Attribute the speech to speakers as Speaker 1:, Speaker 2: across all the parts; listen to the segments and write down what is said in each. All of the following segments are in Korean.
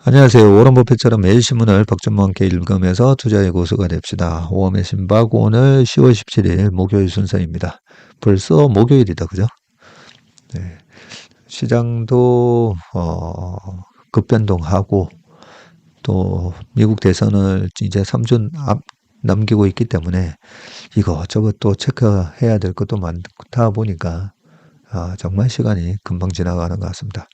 Speaker 1: 안녕하세요. 워런 버핏처럼 매일 신문을 박준모와 함께 읽으면서 투자의 고수가 됩시다. 5월의 신박 오늘 10월 17일 목요일 순서입니다. 벌써 목요일이다, 그죠? 네. 시장도 급변동하고 또 미국 대선을 이제 3주 남기고 있기 때문에 이것저것 또 체크해야 될 것도 많다 보니까 정말 시간이 금방 지나가는 것 같습니다.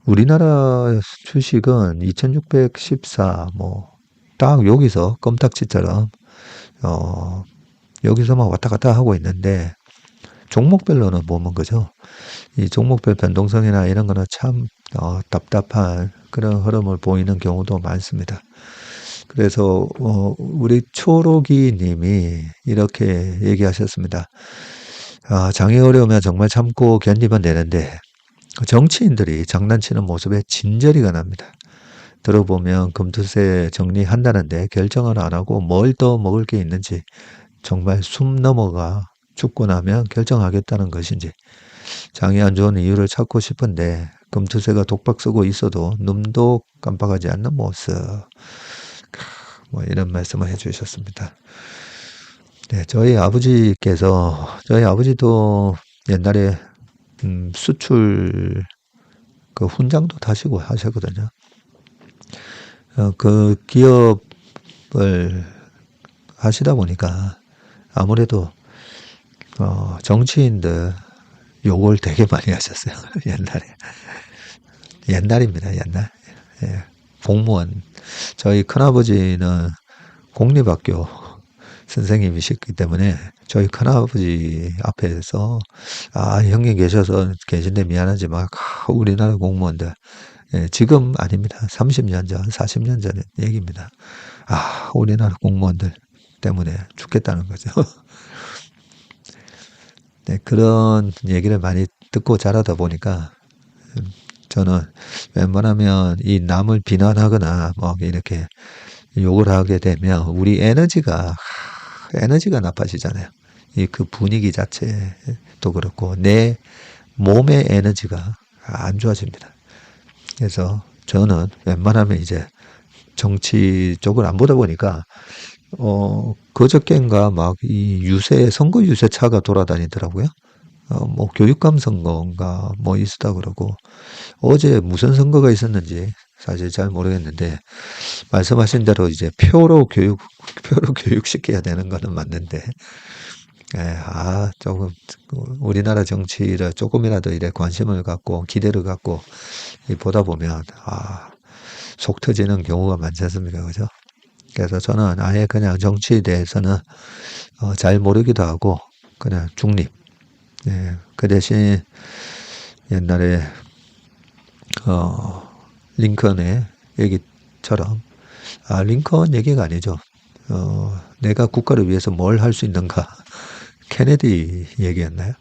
Speaker 1: 우리나라 주식은 2614, 딱 여기서 껌딱지처럼, 여기서만 왔다 갔다 하고 있는데, 종목별로는 보면 그죠? 이 종목별 변동성이나 이런 거는 참, 답답한 그런 흐름을 보이는 경우도 많습니다. 그래서, 우리 초록이 님이 이렇게 얘기하셨습니다. 장이 어려우면 정말 참고 견디면 되는데, 정치인들이 장난치는 모습에 진저리가 납니다. 들어보면 금투세 정리한다는데 결정을 안 하고 뭘 더 먹을 게 있는지 정말 숨 넘어가 죽고 나면 결정하겠다는 것인지 장이 안 좋은 이유를 찾고 싶은데 금투세가 독박 쓰고 있어도 눈도 깜빡하지 않는 모습. 이런 말씀을 해주셨습니다. 네, 저희 아버지도 옛날에 수출 그 훈장도 타시고 하셨거든요. 그 기업을 하시다 보니까 아무래도 정치인들 욕을 되게 많이 하셨어요. 옛날입니다. 옛날. 예, 공무원. 저희 큰아버지는 공립학교 선생님이셨기 때문에 저희 큰아버지 앞에서 형님 계신데 미안하지만 우리나라 공무원들 지금 아닙니다. 30년 전, 40년 전 얘기입니다. 우리나라 공무원들 때문에 죽겠다는 거죠. 네, 그런 얘기를 많이 듣고 자라다 보니까 저는 웬만하면 이 남을 비난하거나 이렇게 욕을 하게 되면 우리 에너지가 나빠지잖아요. 그 분위기 자체도 그렇고 내 몸의 에너지가 안 좋아집니다. 그래서 저는 웬만하면 이제 정치 쪽을 안 보다 보니까 그저께인가 이 선거 유세차가 돌아다니더라고요. 교육감 선거인가 있었다 그러고 어제 무슨 선거가 있었는지 사실 잘 모르겠는데 말씀하신 대로 이제 표로 교육시켜야 되는 거는 맞는데 조금 우리나라 정치를 조금이라도 이래 관심을 갖고 기대를 갖고 보다 보면 속 터지는 경우가 많지 않습니까? 그죠? 그래서 저는 아예 그냥 정치에 대해서는 잘 모르기도 하고 그냥 중립. 그 대신 옛날에 링컨의 얘기처럼 링컨 얘기가 아니죠. 내가 국가를 위해서 뭘 할 수 있는가? 케네디 얘기였나요?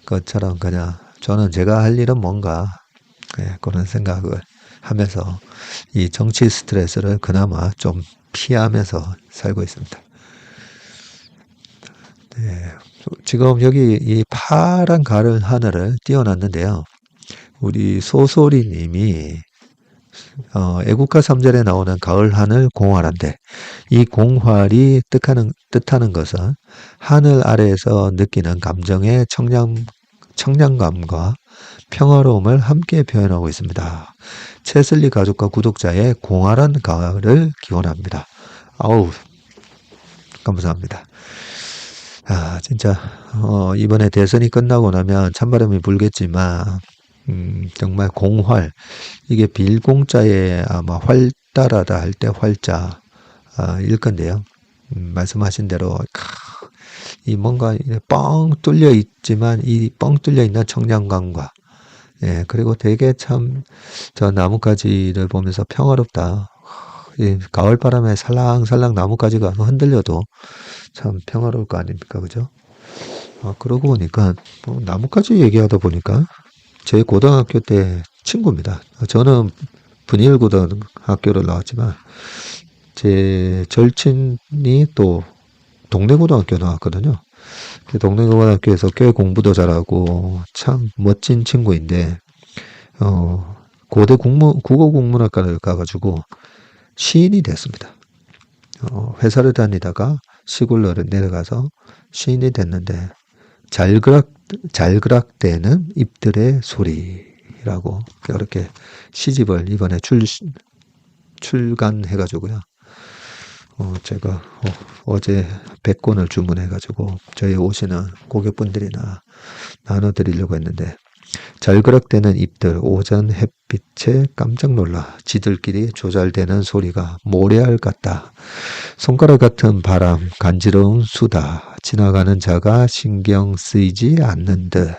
Speaker 1: 그것처럼 그냥 저는 제가 할 일은 뭔가 그런 생각을 하면서 이 정치 스트레스를 그나마 좀 피하면서 살고 있습니다. 네, 지금 여기 이 파란 가을 하늘을 띄워놨는데요. 우리 소소리 님이 애국가 3절에 나오는 가을 하늘 공활한데 이 공활이 뜻하는 것은 하늘 아래에서 느끼는 감정의 청량감과 평화로움을 함께 표현하고 있습니다. 채슬리 가족과 구독자의 공활한 가을을 기원합니다. 감사합니다. 진짜 이번에 대선이 끝나고 나면 찬바람이 불겠지만 정말 공활 이게 빌공자에 아마 활달하다 할 때 활자 일 건데요. 말씀하신 대로 이 뭔가 뻥 뚫려 있지만 이 뻥 뚫려 있는 청량감과 그리고 되게 참 저 나뭇가지를 보면서 평화롭다. 가을 바람에 살랑살랑 나뭇가지가 흔들려도 참 평화로울 거 아닙니까, 그죠? 그러고 보니까 나뭇가지 얘기하다 보니까 제 고등학교 때 친구입니다. 저는 분일고등학교를 나왔지만 제 절친이 또 동래고등학교 나왔거든요. 그 동래고등학교에서 꽤 공부도 잘하고 참 멋진 친구인데 고대 국어국문학과를 가가지고 시인이 됐습니다. 회사를 다니다가 시골로 내려가서 시인이 됐는데 잘그락대는 잎들의 소리라고 이렇게 시집을 이번에 출간해가지고요. 제가 어제 100권을 주문해가지고 저희 오시는 고객분들이나 나눠드리려고 했는데 잘그락대는 잎들 오전 햇빛에 깜짝 놀라 지들끼리 조잘대는 소리가 모래알 같다. 손가락 같은 바람 간지러운 수다. 지나가는 자가 신경 쓰이지 않는 듯.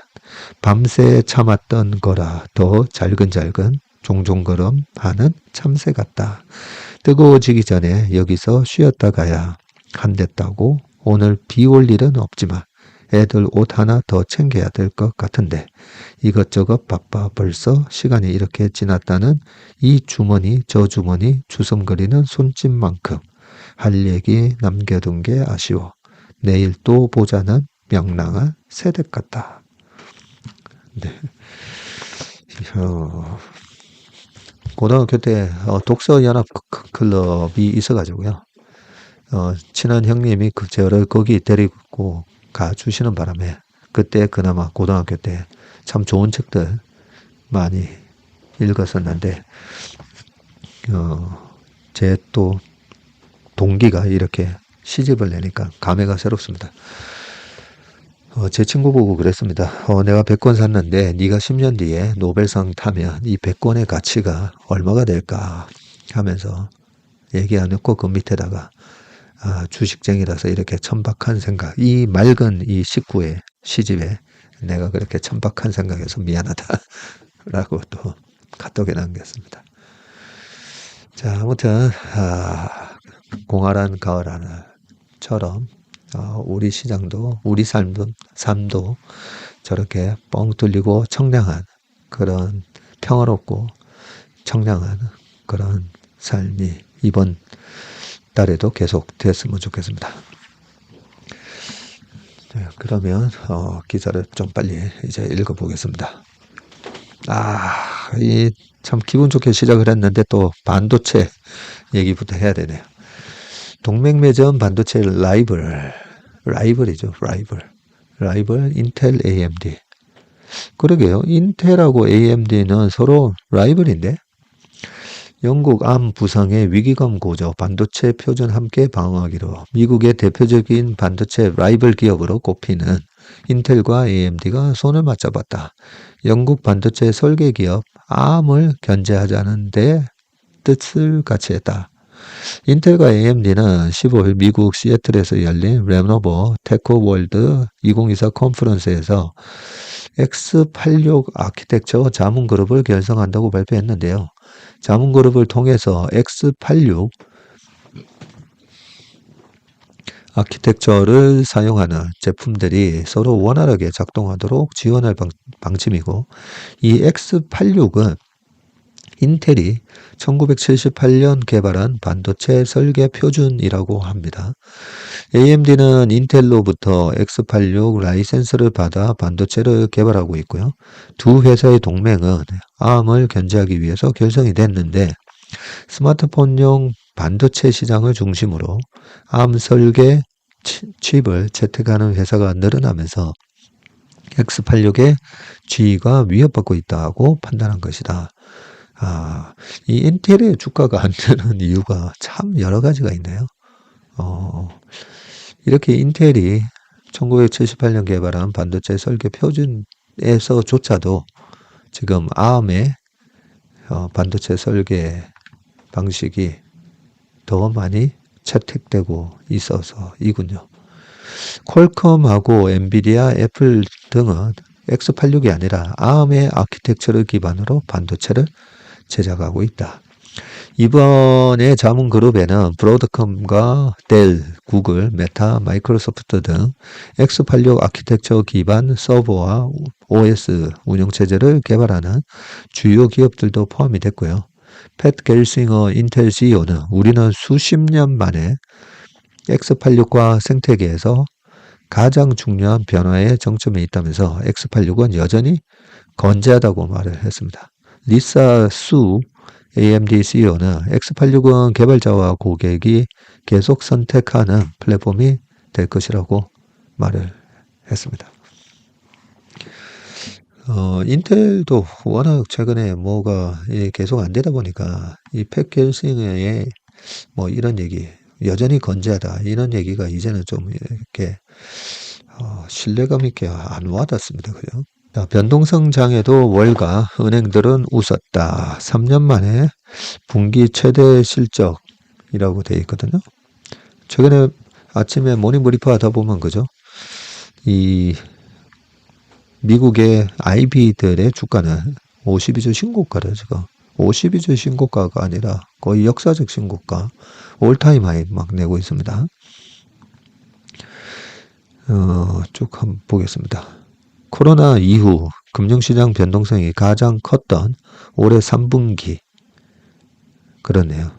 Speaker 1: 밤새 참았던 거라 더 잘근잘근 종종걸음 하는 참새 같다. 뜨거워지기 전에 여기서 쉬었다 가야 한댔다고. 오늘 비 올 일은 없지만 애들 옷 하나 더 챙겨야 될 것 같은데 이것저것 바빠 벌써 시간이 이렇게 지났다는 이 주머니 저 주머니 주섬거리는 손짓만큼 할 얘기 남겨둔 게 아쉬워. 내일 또 보자는 명랑한 새댁 같다. 네. 고등학교 때 독서연합 클럽이 있어가지고요. 친한 형님이 저를 거기 데리고 가주시는 바람에 그때 그나마 고등학교 때 참 좋은 책들 많이 읽었었는데 제 또 동기가 이렇게 시집을 내니까 감회가 새롭습니다. 제 친구 보고 그랬습니다. 내가 100권 샀는데 네가 10년 뒤에 노벨상 타면 이 100권의 가치가 얼마가 될까 하면서 얘기 안 했고 그 밑에다가 주식쟁이라서 이렇게 천박한 생각, 이 맑은 이 식구의 시집에 내가 그렇게 천박한 생각해서 미안하다 라고 또 카톡에 남겼습니다. 자, 아무튼 공활한 가을 하늘처럼 우리 시장도 우리 삶도 저렇게 뻥 뚫리고 청량한 그런 평화롭고 청량한 그런 삶이 이번 달에도 계속 됐으면 좋겠습니다. 네, 그러면 기사를 좀 빨리 이제 읽어보겠습니다. 이 참 기분 좋게 시작을 했는데 또 반도체 얘기부터 해야 되네요. 동맹매점 반도체 라이벌이죠. 라이벌 인텔 AMD. 그러게요. 인텔하고 AMD는 서로 라이벌인데 영국 암 부상의 위기감 고조 반도체 표준 함께 방어하기로 미국의 대표적인 반도체 라이벌 기업으로 꼽히는 인텔과 AMD가 손을 맞잡았다. 영국 반도체 설계 기업 암을 견제하자는 데 뜻을 같이 했다. 인텔과 AMD는 15일 미국 시애틀에서 열린 레노버 테크월드 2024 컨퍼런스에서 X86 아키텍처 자문그룹을 결성한다고 발표했는데요. 자문그룹을 통해서 X86 아키텍처를 사용하는 제품들이 서로 원활하게 작동하도록 지원할 방침이고, 이 X86은 인텔이 1978년 개발한 반도체 설계 표준이라고 합니다. AMD는 인텔로부터 X86 라이센스를 받아 반도체를 개발하고 있고요. 두 회사의 동맹은 암을 견제하기 위해서 결성이 됐는데 스마트폰용 반도체 시장을 중심으로 암 설계 칩을 채택하는 회사가 늘어나면서 X86의 지위가 위협받고 있다고 판단한 것이다. 이 인텔의 주가가 안 되는 이유가 참 여러 가지가 있네요. 이렇게 인텔이 1978년 개발한 반도체 설계 표준에서조차도 지금 ARM의 반도체 설계 방식이 더 많이 채택되고 있어서이군요. 퀄컴하고 엔비디아, 애플 등은 X86이 아니라 ARM의 아키텍처를 기반으로 반도체를 제작하고 있다. 이번에 자문그룹에는 브로드컴과 델, 구글, 메타, 마이크로소프트 등 X86 아키텍처 기반 서버와 OS 운영체제를 개발하는 주요 기업들도 포함이 됐고요. 팻 겔싱어 인텔 CEO는 우리는 수십 년 만에 X86과 생태계에서 가장 중요한 변화의 정점에 있다면서 X86은 여전히 건재하다고 말을 했습니다. 리사 수 AMD CEO는 X86은 개발자와 고객이 계속 선택하는 플랫폼이 될 것이라고 말을 했습니다. 인텔도 워낙 최근에 뭐가 계속 안 되다 보니까 이 팩케이싱에 뭐 이런 얘기, 여전히 건재하다 이런 얘기가 이제는 좀 이렇게 신뢰감 있게 안 와닿습니다. 그죠? 자, 변동성 장에도 월가 은행들은 웃었다. 3년 만에 분기 최대 실적이라고 되어 있거든요. 최근에 아침에 모닝브리프 하다 보면 그죠? 이 미국의 IB들의 주가는 52주 신고가를 지금 52주 신고가가 아니라 거의 역사적 신고가 올타임 하이 막 내고 있습니다. 쭉 한번 보겠습니다. 코로나 이후 금융시장 변동성이 가장 컸던 올해 3분기 그러네요.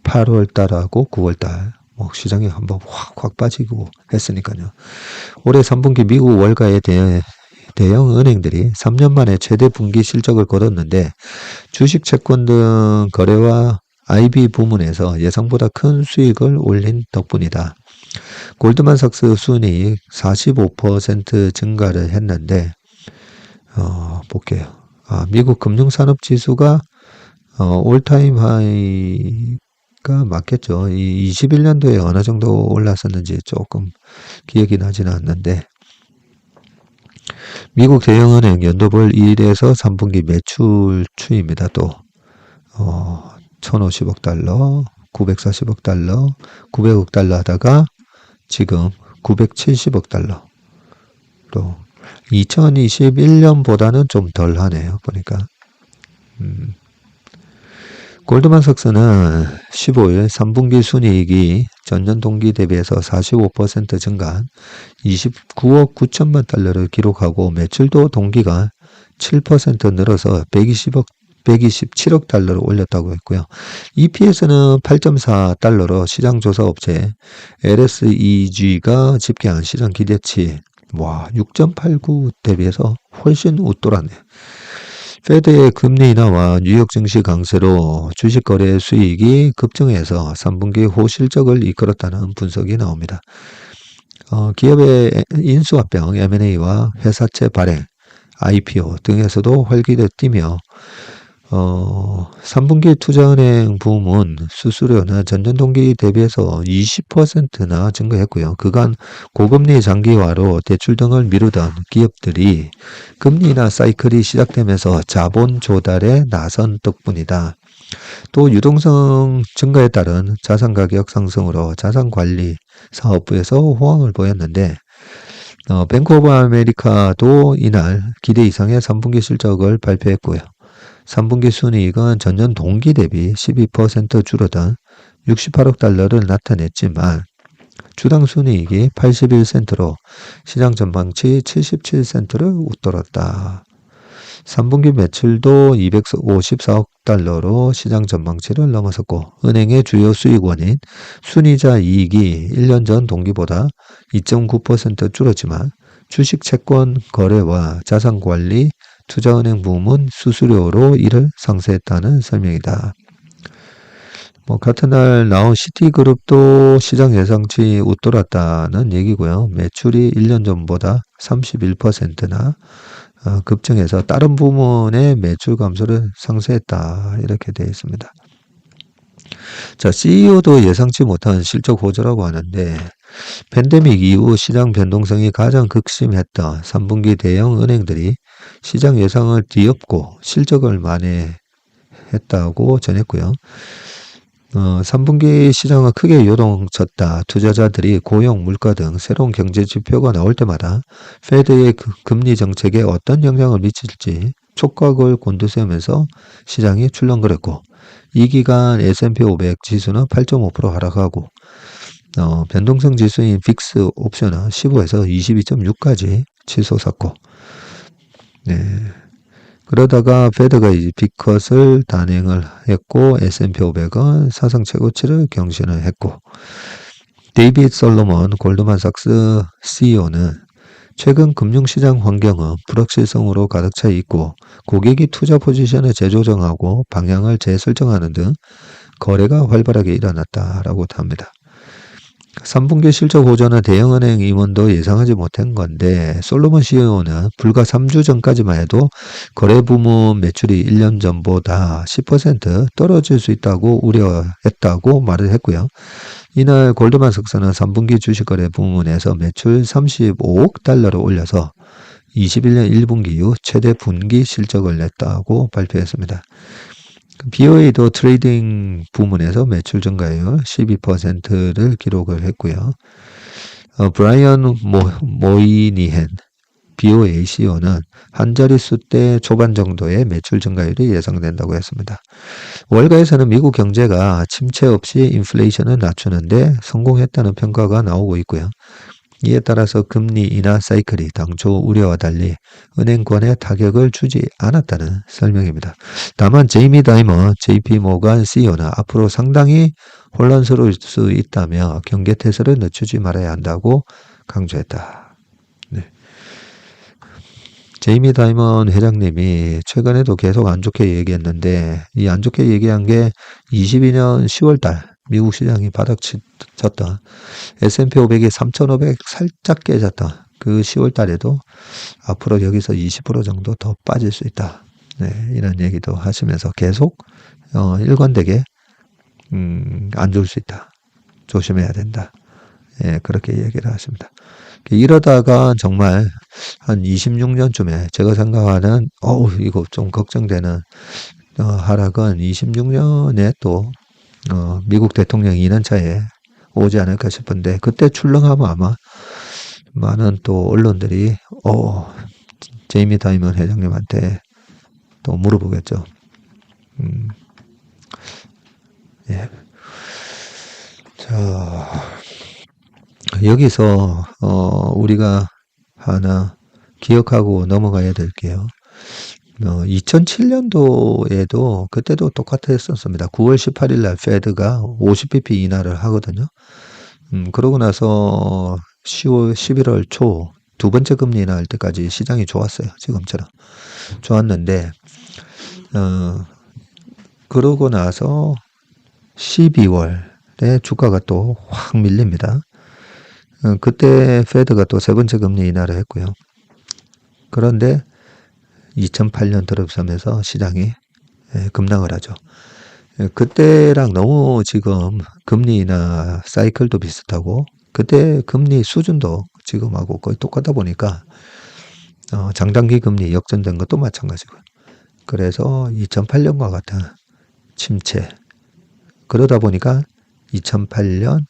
Speaker 1: 8월달하고 9월달 뭐 시장이 한번 확 빠지고 했으니까요. 올해 3분기 미국 월가에 대형 은행들이 3년 만에 최대 분기 실적을 거뒀는데 주식 채권 등 거래와 IB 부문에서 예상보다 큰 수익을 올린 덕분이다. 골드만삭스 순이익 45% 증가를 했는데 볼게요. 미국 금융산업지수가 올타임 하이가 맞겠죠. 이 21년도에 어느 정도 올랐었는지 조금 기억이 나지는 않는데 미국 대형은행 연도별 1에서 3분기 매출 추이입니다. 또 1050억 달러, 940억 달러, 900억 달러 하다가 지금 970억 달러로 2021년보다는 좀 덜 하네요. 보니까 골드만삭스는 15일 3분기 순이익이 전년 동기 대비해서 45% 증가한 29억 9천만 달러를 기록하고 매출도 동기가 7% 늘어서 127억 달러를 올렸다고 했고요. EPS는 8.4달러로 시장조사 업체 LSEG가 집계한 시장 기대치 6.89 대비해서 훨씬 웃돌았네요. 페드의 금리 인하와 뉴욕 증시 강세로 주식거래 수익이 급증해서 3분기 호실적을 이끌었다는 분석이 나옵니다. 기업의 인수합병, M&A와 회사채 발행, IPO 등에서도 활기를 띠며 3분기 투자은행 부문 수수료는 전년 동기 대비해서 20%나 증가했고요. 그간 고금리 장기화로 대출 등을 미루던 기업들이 금리 인하 사이클이 시작되면서 자본 조달에 나선 덕분이다. 또 유동성 증가에 따른 자산 가격 상승으로 자산관리 사업부에서 호황을 보였는데 뱅크 오브 아메리카도 이날 기대 이상의 3분기 실적을 발표했고요. 3분기 순이익은 전년 동기 대비 12% 줄어든 68억 달러를 나타냈지만 주당 순이익이 81센트로 시장 전망치 77센트를 웃돌았다. 3분기 매출도 254억 달러로 시장 전망치를 넘어섰고 은행의 주요 수익원인 순이자 이익이 1년 전 동기보다 2.9% 줄었지만 주식 채권 거래와 자산관리 투자은행 부문 수수료로 이를 상쇄했다는 설명이다. 같은 날 나온 시티그룹도 시장 예상치 웃돌았다는 얘기고요. 매출이 1년 전보다 31%나 급증해서 다른 부문의 매출 감소를 상쇄했다. 이렇게 되어 있습니다. 자, CEO도 예상치 못한 실적 호조라고 하는데 팬데믹 이후 시장 변동성이 가장 극심했던 3분기 대형 은행들이 시장 예상을 뒤엎고 실적을 만회했다고 전했고요. 3분기 시장은 크게 요동쳤다. 투자자들이 고용, 물가 등 새로운 경제 지표가 나올 때마다 페드의 금리 정책에 어떤 영향을 미칠지 촉각을 곤두세우면서 시장이 출렁거렸고 이 기간 S&P 500 지수는 8.5% 하락하고 변동성 지수인 빅스 옵션은 15에서 22.6까지 치솟았고 그러다가 페드가 이제 빅컷을 단행을 했고 S&P 500은 사상 최고치를 경신을 했고 데이빗 솔로몬 골드만삭스 CEO는 최근 금융시장 환경은 불확실성으로 가득 차 있고 고객이 투자 포지션을 재조정하고 방향을 재설정하는 등 거래가 활발하게 일어났다라고 합니다. 3분기 실적 호전은 대형은행 임원도 예상하지 못한 건데 솔로몬 CEO는 불과 3주 전까지만 해도 거래 부문 매출이 1년 전보다 10% 떨어질 수 있다고 우려했다고 말을 했고요. 이날 골드만삭스는 3분기 주식거래 부문에서 매출 35억 달러를 올려서 21년 1분기 이후 최대 분기 실적을 냈다고 발표했습니다. BOA도 트레이딩 부문에서 매출 증가율 12%를 기록을 했고요. 브라이언 모이니헨 BOA CEO는 한 자릿수 대 초반 정도의 매출 증가율이 예상된다고 했습니다. 월가에서는 미국 경제가 침체 없이 인플레이션을 낮추는데 성공했다는 평가가 나오고 있고요. 이에 따라서 금리 인하 사이클이 당초 우려와 달리 은행권에 타격을 주지 않았다는 설명입니다. 다만 제이미 다이먼 JP모간 CEO는 앞으로 상당히 혼란스러울 수 있다며 경계태세를 늦추지 말아야 한다고 강조했다. 네. 제이미 다이먼 회장님이 최근에도 계속 안 좋게 얘기했는데 이 안 좋게 얘기한 게 22년 10월달 미국 시장이 바닥쳤던 S&P 500이 3,500 살짝 깨졌던 그 10월 달에도 앞으로 여기서 20% 정도 더 빠질 수 있다. 네, 이런 얘기도 하시면서 계속 일관되게 안 좋을 수 있다. 조심해야 된다. 예, 그렇게 얘기를 하십니다. 이러다가 정말 한 26년쯤에 제가 생각하는 이거 좀 걱정되는 하락은 26년에 또 미국 대통령 2년차에 오지 않을까 싶은데 그때 출렁하면 아마 많은 또 언론들이 제이미 다이먼 회장님한테 또 물어보겠죠. 예. 자, 여기서 우리가 하나 기억하고 넘어가야 될게요. 2007년도에도 그때도 똑같았었습니다. 9월 18일 날 페드가 50bp 인하를 하거든요. 그러고 나서 11월 초 두 번째 금리 인하할 때까지 시장이 좋았어요. 지금처럼 좋았는데 그러고 나서 12월에 주가가 또 확 밀립니다. 그때 페드가 또 세 번째 금리 인하를 했고요. 그런데 2008년 들어서면서 시장이 급락을 하죠. 그때랑 너무 지금 금리 인하 사이클도 비슷하고 그때 금리 수준도 지금하고 거의 똑같다 보니까 장단기 금리 역전된 것도 마찬가지고요. 그래서 2008년과 같은 침체 그러다 보니까 2008년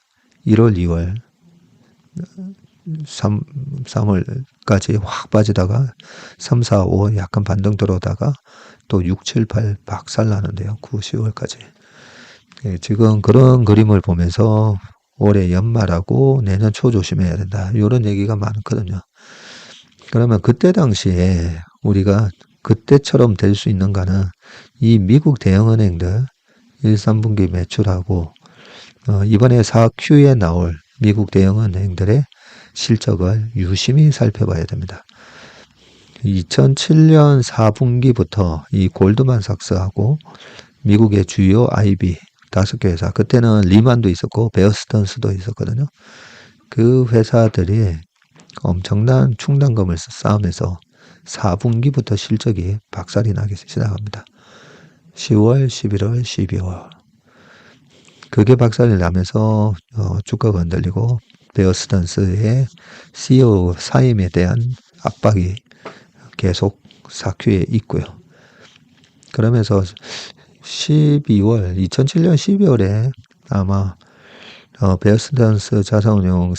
Speaker 1: 1월 2월 3월까지 확 빠지다가 3, 4, 5 약간 반등 들어오다가 또 6, 7, 8 박살 나는데요. 9, 10월까지. 지금 그런 그림을 보면서 올해 연말하고 내년 초 조심해야 된다. 이런 얘기가 많거든요. 그러면 그때 당시에 우리가 그때처럼 될 수 있는가는 이 미국 대형은행들 1, 3분기 매출하고 이번에 4Q에 나올 미국 대형은행들의 실적을 유심히 살펴봐야 됩니다. 2007년 4분기부터 이 골드만삭스하고 미국의 주요 IB 5개 회사, 그때는 리만도 있었고 베어스턴스도 있었거든요. 그 회사들이 엄청난 충당금을 쌓으면서 4분기부터 실적이 박살이 나기 시작합니다. 10월, 11월, 12월. 그게 박살이 나면서 주가가 흔들리고 베어스턴스의 CEO 사임에 대한 압박이 계속 4Q에 있고요. 그러면서 2007년 12월에 아마 베어스턴스 자산운용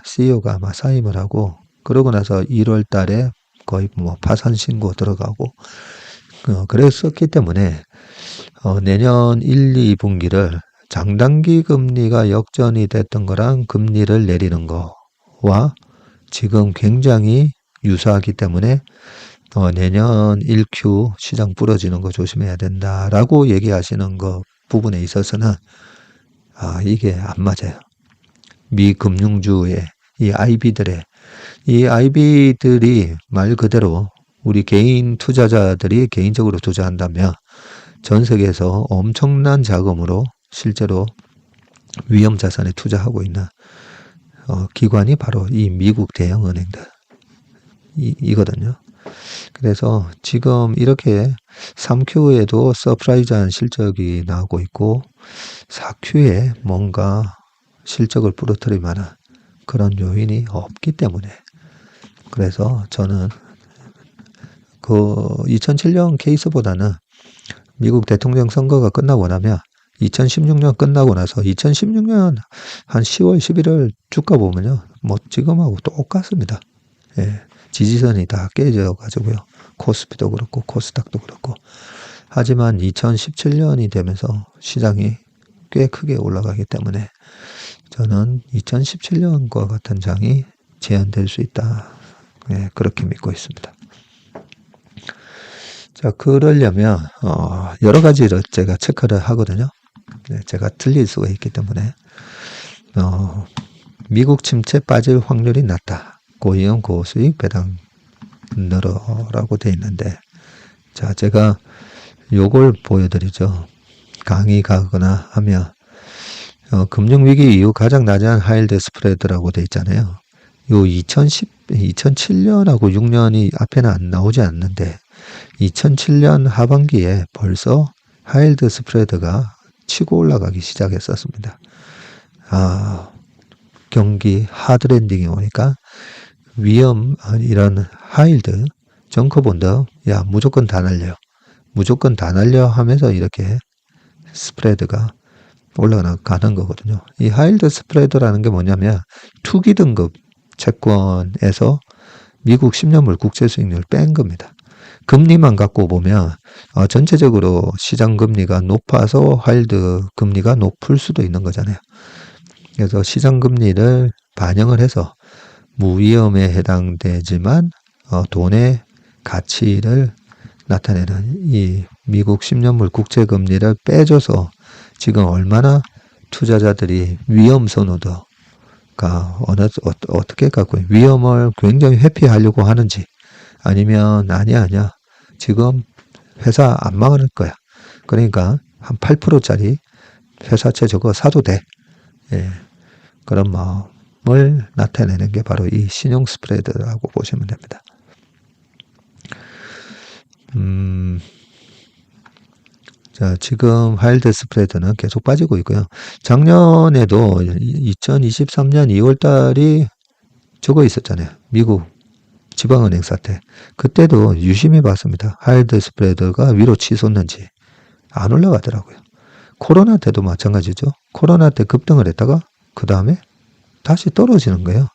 Speaker 1: CEO가 아마 사임을 하고 그러고 나서 1월 달에 거의 뭐 파산 신고 들어가고 그랬었기 때문에 내년 1, 2분기를 장단기 금리가 역전이 됐던 거랑 금리를 내리는 거와 지금 굉장히 유사하기 때문에 내년 1Q 시장 부러지는 거 조심해야 된다라고 얘기하시는 거 부분에 있어서는 이게 안 맞아요. 미 금융주의 이 IB들이 말 그대로 우리 개인 투자자들이 개인적으로 투자한다면 전 세계에서 엄청난 자금으로 실제로 위험 자산에 투자하고 있는 기관이 바로 이 미국 대형은행들 이거든요. 그래서 지금 이렇게 3Q에도 서프라이즈한 실적이 나오고 있고 4Q에 뭔가 실적을 부러뜨릴 만한 그런 요인이 없기 때문에, 그래서 저는 그 2007년 케이스보다는 미국 대통령 선거가 끝나고 나면 2016년 끝나고 나서 2016년 한 10월, 11월 주가 보면요. 뭐 지금하고 똑같습니다. 예, 지지선이 다 깨져 가지고요. 코스피도 그렇고 코스닥도 그렇고. 하지만 2017년이 되면서 시장이 꽤 크게 올라가기 때문에 저는 2017년과 같은 장이 재현될 수 있다. 예, 그렇게 믿고 있습니다. 자, 그러려면 여러 가지를 제가 체크를 하거든요. 네, 제가 틀릴 수가 있기 때문에 미국 침체 빠질 확률이 낮다. 고위험 고수익 배당 늘어라고 돼 있는데, 자, 제가 요걸 보여드리죠. 강의 가거나 하면 금융위기 이후 가장 낮은 하이힐드 스프레드라고 돼 있잖아요. 요 2007년하고 6년이 앞에는 안 나오지 않는데 2007년 하반기에 벌써 하이힐드 스프레드가 치고 올라가기 시작했었습니다. 경기 하드랜딩이 오니까 이런 하이힐드 정커본드 무조건 다 날려. 무조건 다 날려 하면서 이렇게 스프레드가 올라가는 거거든요. 이 하이힐드 스프레드라는 게 뭐냐면 투기 등급 채권에서 미국 10년물 국채 수익률 뺀 겁니다. 금리만 갖고 보면 전체적으로 시장 금리가 높아서 하이힐드 금리가 높을 수도 있는 거잖아요. 그래서 시장 금리를 반영을 해서 무위험에 해당되지만 돈의 가치를 나타내는 이 미국 10년물 국채 금리를 빼줘서 지금 얼마나 투자자들이 위험 선호도가 어떻게 갖고 위험을 굉장히 회피하려고 하는지, 아니면 아니야 지금 회사 안 망할 거야, 그러니까 한 8%짜리 회사채 저거 사도 돼, 예, 그런 마음을 나타내는 게 바로 이 신용 스프레드라고 보시면 됩니다. 자, 지금 하이힐드 스프레드는 계속 빠지고 있고요. 작년에도 2023년 2월 달이 저거 있었잖아요. 미국 지방은행 사태. 그때도 유심히 봤습니다. 하이힐드 스프레드가 위로 치솟는지. 안 올라가더라고요. 코로나 때도 마찬가지죠. 코로나 때 급등을 했다가 그 다음에 다시 떨어지는 거예요.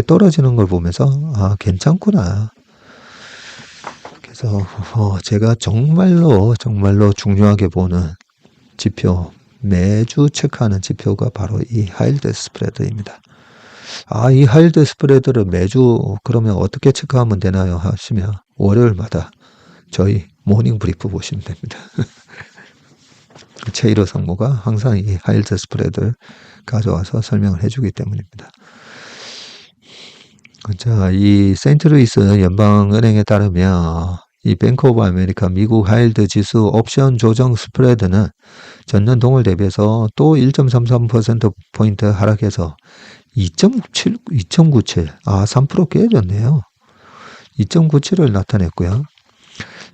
Speaker 1: 떨어지는 걸 보면서 괜찮구나. 그래서 제가 정말로 중요하게 보는 지표, 매주 체크하는 지표가 바로 이 하이힐드 스프레드입니다. 이 하이힐드 스프레드를 매주 그러면 어떻게 체크하면 되나요 하시면 월요일마다 저희 모닝 브리프 보시면 됩니다. 최일호 상무가 항상 이 하이힐드 스프레드를 가져와서 설명을 해주기 때문입니다. 자, 이 세인트루이스 연방은행에 따르면 이 뱅크 오브 아메리카 미국 하이힐드 지수 옵션 조정 스프레드는 전년 동월 대비해서 또 1.33%포인트 하락해서 2.97, 3% 깨졌네요. 2.97을 나타냈고요.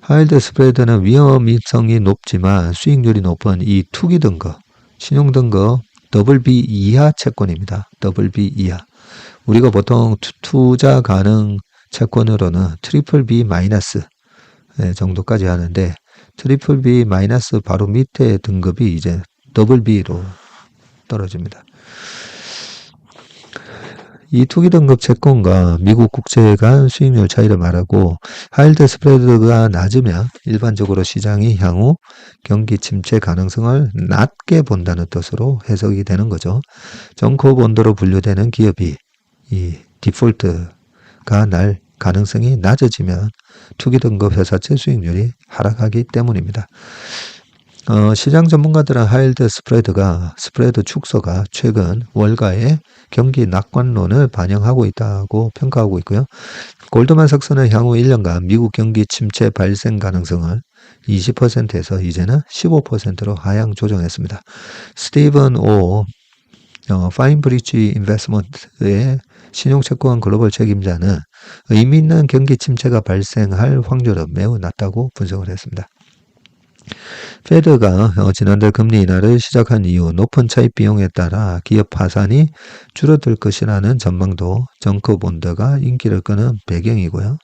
Speaker 1: 하이힐드 스프레드는 위험성이 높지만 수익률이 높은 이 투기 등급, 신용 등급 BB 이하 채권입니다. BB 이하. 우리가 보통 투자 가능 채권으로는 BBB 마이너스 정도까지 하는데, BBB 마이너스 바로 밑에 등급이 이제 BB로 떨어집니다. 이 투기 등급 채권과 미국 국채 간 수익률 차이를 말하고, 하이힐드 스프레드가 낮으면 일반적으로 시장이 향후 경기 침체 가능성을 낮게 본다는 뜻으로 해석이 되는 거죠. 정커본드로 분류되는 기업이 이 디폴트가 날 가능성이 낮아지면 투기 등급 회사채 수익률이 하락하기 때문입니다. 시장 전문가들은 하이힐드 스프레드 축소가 최근 월가의 경기 낙관론을 반영하고 있다고 평가하고 있고요. 골드만삭스는 향후 1년간 미국 경기 침체 발생 가능성을 20%에서 이제는 15%로 하향 조정했습니다. 스티븐 오 파인브리지 인베스트먼트의 신용채권 글로벌 책임자는 의미 있는 경기 침체가 발생할 확률은 매우 낮다고 분석을 했습니다. 페드가 지난달 금리 인하를 시작한 이후 높은 차입 비용에 따라 기업 파산이 줄어들 것이라는 전망도 정커본드가 인기를 끄는 배경이고요.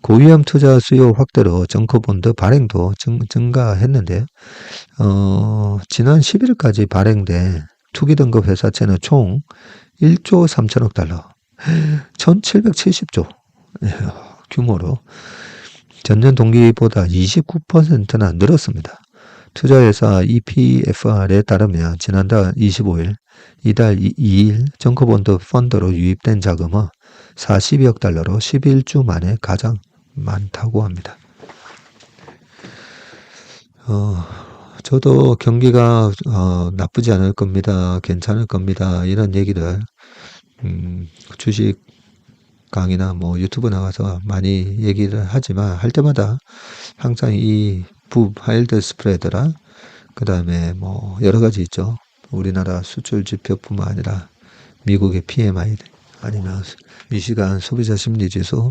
Speaker 1: 고위험 투자 수요 확대로 정커본드 발행도 증가했는데 지난 11일까지 발행된 투기 등급 회사채는 총 1조 3천억 달러, 1770조 규모로 전년 동기보다 29%나 늘었습니다. 투자회사 EPFR에 따르면 지난달 25일, 이달 2일 정커본드 펀드로 유입된 자금은 42억 달러로 11주 만에 가장 많다고 합니다. 저도 경기가 나쁘지 않을 겁니다. 괜찮을 겁니다. 이런 얘기를 주식 강의나 뭐 유튜브 나가서 많이 얘기를 하지만 할 때마다 항상 이 하이힐드 스프레드라 그 다음에 뭐 여러 가지 있죠. 우리나라 수출 지표뿐만 아니라 미국의 PMI 아니면 미시간 소비자 심리 지수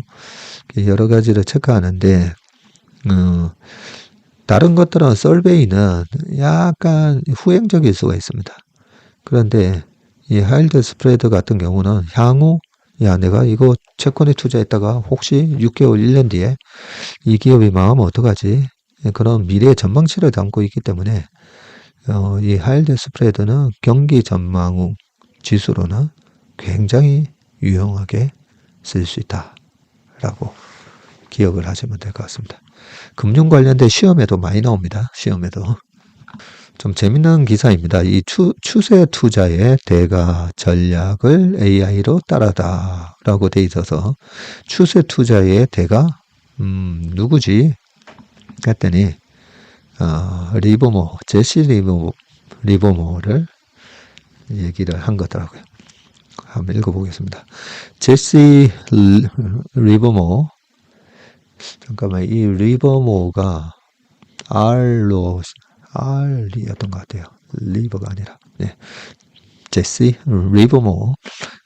Speaker 1: 여러 가지를 체크하는데 다른 것들은 설베이는 약간 후행적일 수가 있습니다. 그런데 이 하이힐드 스프레드 같은 경우는 향후 내가 이거 채권에 투자했다가 혹시 6개월, 1년 뒤에 이 기업이 망하면 어떡하지? 그런 미래의 전망치를 담고 있기 때문에 이 하이힐드 스프레드는 경기 전망 후 지수로는 굉장히 유용하게 쓸 수 있다라고 기억을 하시면 될 것 같습니다. 금융 관련된 시험에도 많이 나옵니다. 시험에도. 좀 재밌는 기사입니다. 이 추세 투자의 대가 전략을 AI로 따라다 라고 돼 있어서 추세 투자의 대가 누구지? 했더니 제시 리버모를 얘기를 한 거더라고요. 한번 읽어보겠습니다. 제시 리버모 잠깐만 이 리버모가 R이었던 것 같아요. 리버가 아니라. 네. 제시 리버모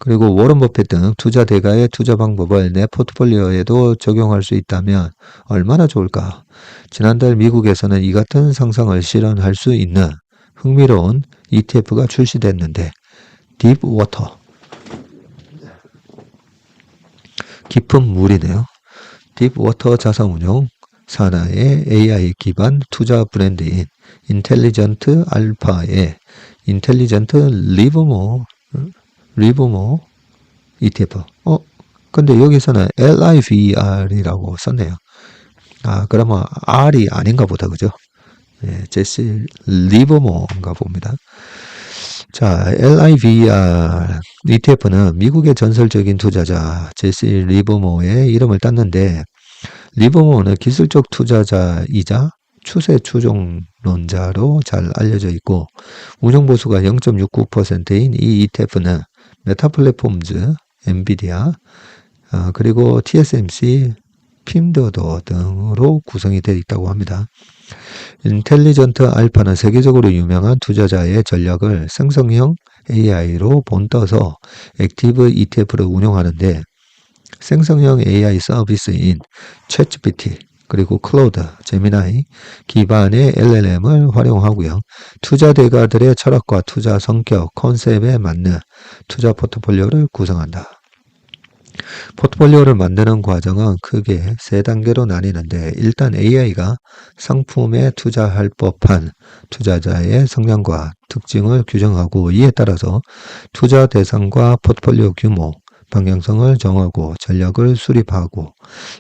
Speaker 1: 그리고 워런 버핏 등 투자 대가의 투자 방법을 내 포트폴리오에도 적용할 수 있다면 얼마나 좋을까. 지난달 미국에서는 이 같은 상상을 실현할 수 있는 흥미로운 ETF가 출시됐는데 딥워터 깊은 물이네요. 딥워터 자산운용 산하의 AI 기반 투자 브랜드인 인텔리전트 알파의 인텔리전트 리버모 ETF. 근데 여기서는 LIVR이라고 썼네요. 그러면 R이 아닌가 보다, 그죠? 네, 제시 리버모인가 봅니다. 자, LIVR ETF는 미국의 전설적인 투자자 제시 리버모의 이름을 땄는데, 리버모는 기술적 투자자이자 추세 추종론자로 잘 알려져 있고 운용보수가 0.69%인 이 ETF는 메타플랫폼즈, 엔비디아, 그리고 TSMC, 핀더더 등으로 구성이 되어 있다고 합니다. 인텔리전트 알파는 세계적으로 유명한 투자자의 전략을 생성형 AI로 본떠서 액티브 ETF를 운용하는데 생성형 AI 서비스인 챗GPT 그리고 클로드, 제미나이 기반의 LLM을 활용하고요. 투자 대가들의 철학과 투자 성격, 컨셉에 맞는 투자 포트폴리오를 구성한다. 포트폴리오를 만드는 과정은 크게 세 단계로 나뉘는데 일단 AI가 상품에 투자할 법한 투자자의 성향과 특징을 규정하고 이에 따라서 투자 대상과 포트폴리오 규모, 방향성을 정하고 전략을 수립하고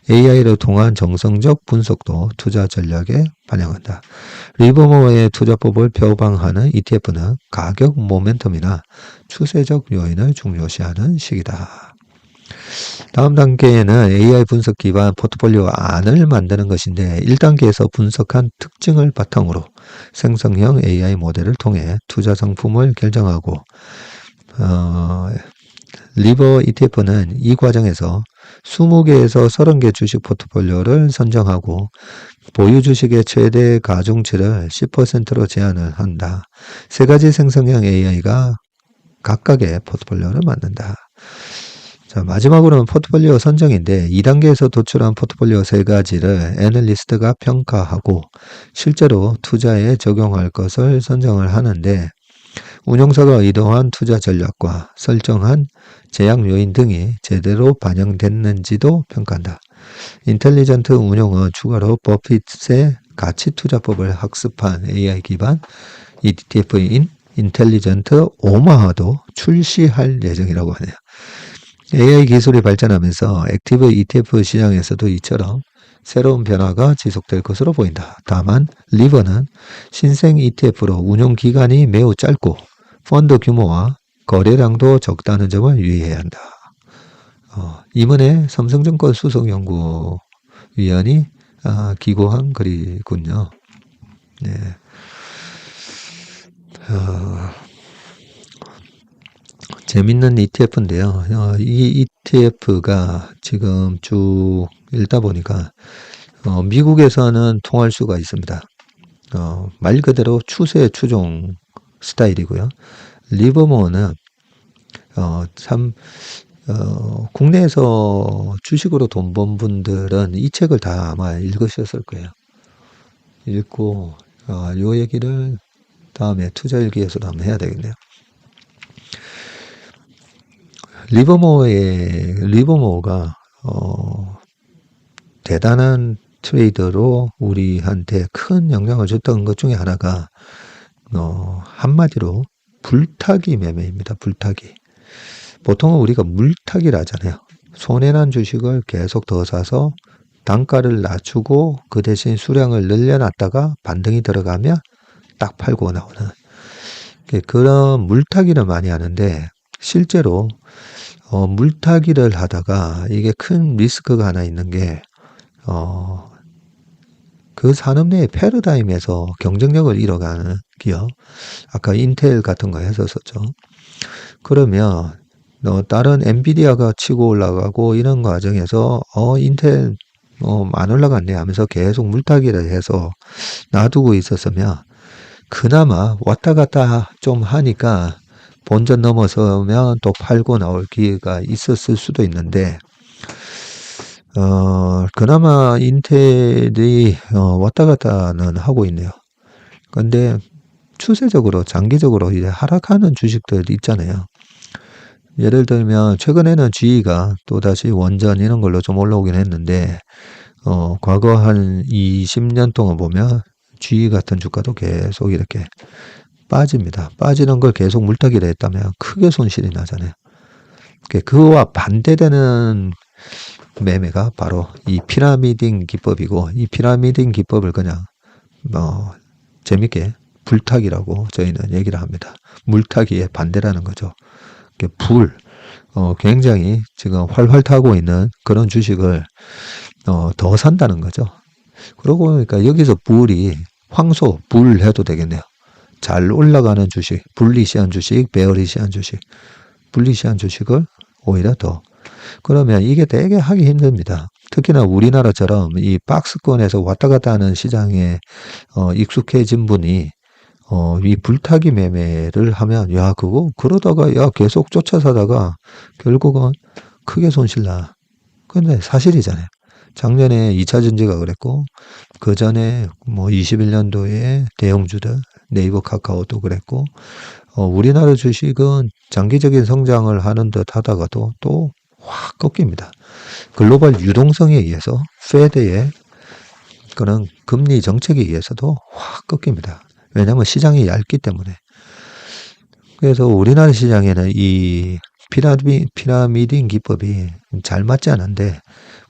Speaker 1: AI를 통한 정성적 분석도 투자 전략에 반영한다. 리버모어의 투자법을 표방하는 ETF는 가격 모멘텀이나 추세적 요인을 중요시하는 식이다. 다음 단계에는 AI 분석 기반 포트폴리오 안을 만드는 것인데 1단계에서 분석한 특징을 바탕으로 생성형 AI 모델을 통해 투자 상품을 결정하고 리버 ETF는 이 과정에서 20개에서 30개 주식 포트폴리오를 선정하고 보유 주식의 최대 가중치를 10%로 제한을 한다. 세 가지 생성형 AI가 각각의 포트폴리오를 만든다. 자, 마지막으로는 포트폴리오 선정인데 2단계에서 도출한 포트폴리오 세 가지를 애널리스트가 평가하고 실제로 투자에 적용할 것을 선정을 하는데 운용사가 의도한 투자 전략과 설정한 제약 요인 등이 제대로 반영됐는지도 평가한다. 인텔리전트 운용은 추가로 버핏의 가치 투자법을 학습한 AI 기반 ETF인 인텔리전트 오마하도 출시할 예정이라고 하네요. AI 기술이 발전하면서 액티브 ETF 시장에서도 이처럼 새로운 변화가 지속될 것으로 보인다. 다만 리버는 신생 ETF로 운용 기간이 매우 짧고 펀드 규모와 거래량도 적다는 점을 유의해야 한다. 이번에 삼성증권 수석연구위원이 기고한 글이군요. 네. 재밌는 ETF인데요. 이 ETF가 지금 쭉 읽다 보니까 미국에서는 통할 수가 있습니다. 말 그대로 추세 추종 스타일이고요. 리버모어는 국내에서 주식으로 돈 번 분들은 이 책을 다 아마 읽으셨을 거예요. 읽고 요 얘기를 다음에 투자일기에서도 한번 해야 되겠네요. 리버모어가 대단한 트레이더로 우리한테 큰 영향을 줬던 것 중에 하나가 한마디로 불타기 매매입니다. 불타기. 보통은 우리가 물타기를 하잖아요. 손해난 주식을 계속 더 사서 단가를 낮추고 그 대신 수량을 늘려놨다가 반등이 들어가면 딱 팔고 나오는 그런 물타기를 많이 하는데 실제로 물타기를 하다가 이게 큰 리스크가 하나 있는 게 그 산업 내의 패러다임에서 경쟁력을 잃어가는 기업, 아까 인텔 같은 거 했었었죠. 그러면 다른 엔비디아가 치고 올라가고 이런 과정에서 인텔 안 올라갔네 하면서 계속 물타기를 해서 놔두고 있었으면 그나마 왔다 갔다 좀 하니까 본전 넘어서면 또 팔고 나올 기회가 있었을 수도 있는데 그나마 인텔이 왔다 갔다는 하고 있네요. 근데 추세적으로 장기적으로 이제 하락하는 주식들 있잖아요. 예를 들면 최근에는 GE가 또다시 원전 이런 걸로 좀 올라오긴 했는데 과거 한 20년 동안 보면 GE 같은 주가도 계속 이렇게 빠집니다. 빠지는 걸 계속 물타기를 했다면 크게 손실이 나잖아요. 그와 반대되는 매매가 바로 이 피라미딩 기법이고 이 피라미딩 기법을 그냥 재밌게 불타기라고 저희는 얘기를 합니다. 물타기의 반대라는 거죠. 굉장히 지금 활활 타고 있는 그런 주식을 더 산다는 거죠. 그러고 보니까 여기서 황소, 불 해도 되겠네요. 잘 올라가는 주식, 불리시한 주식, 베어리시한 주식, 불리시한 주식을 오히려 더. 그러면 이게 되게 하기 힘듭니다. 특히나 우리나라처럼 이 박스권에서 왔다 갔다 하는 시장에 익숙해진 분이 이 불타기 매매를 하면 그러다가 계속 쫓아사다가 결국은 크게 손실나. 근데 사실이잖아요. 작년에 2차 전지가 그랬고 그 전에 21년도에 대형주들 네이버 카카오도 그랬고 우리나라 주식은 장기적인 성장을 하는 듯 하다가도 또 확 꺾입니다. 글로벌 유동성에 의해서 페드의 그런 금리 정책에 의해서도 확 꺾입니다. 왜냐하면 시장이 얇기 때문에. 그래서 우리나라 시장에는 이 피라미딩 기법이 잘 맞지 않은데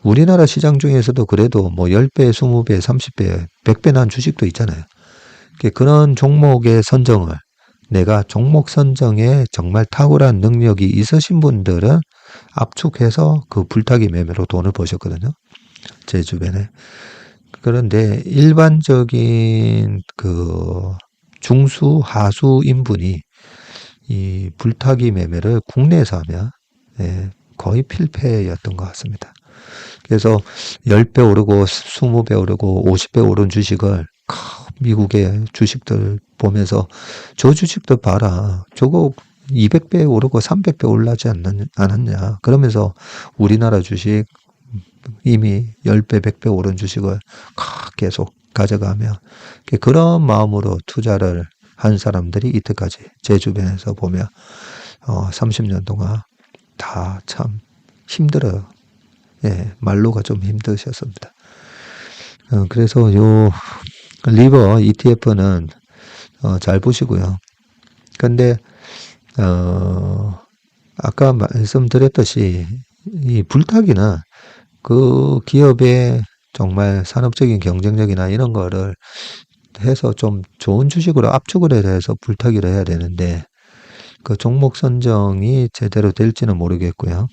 Speaker 1: 우리나라 시장 중에서도 그래도 10배, 20배, 30배, 100배 난 주식도 있잖아요. 그런 종목의 선정을 내가 종목 선정에 정말 탁월한 능력이 있으신 분들은 압축해서 그 불타기 매매로 돈을 버셨거든요. 제 주변에. 그런데 일반적인 그 중수, 하수 인분이 이 불타기 매매를 국내에서 하면 거의 필패였던 것 같습니다. 그래서 10배 오르고 20배 오르고 50배 오른 주식을 미국의 주식들 보면서 저 주식도 봐라. 저거 200배 오르고 300배 올라지 않았냐. 그러면서 우리나라 주식 이미 10배, 100배 오른 주식을 계속 가져가며 그런 마음으로 투자를 한 사람들이 이때까지 제 주변에서 보면 30년 동안 다 참 힘들어요. 말로가 좀 힘드셨습니다. 그래서 요 리버 ETF는 잘 보시고요. 근데 아까 말씀드렸듯이 이 불타기는 그 기업의 정말 산업적인 경쟁력이나 이런 거를 해서 좀 좋은 주식으로 압축을 해서 불타기를 해야 되는데 그 종목 선정이 제대로 될지는 모르겠고요.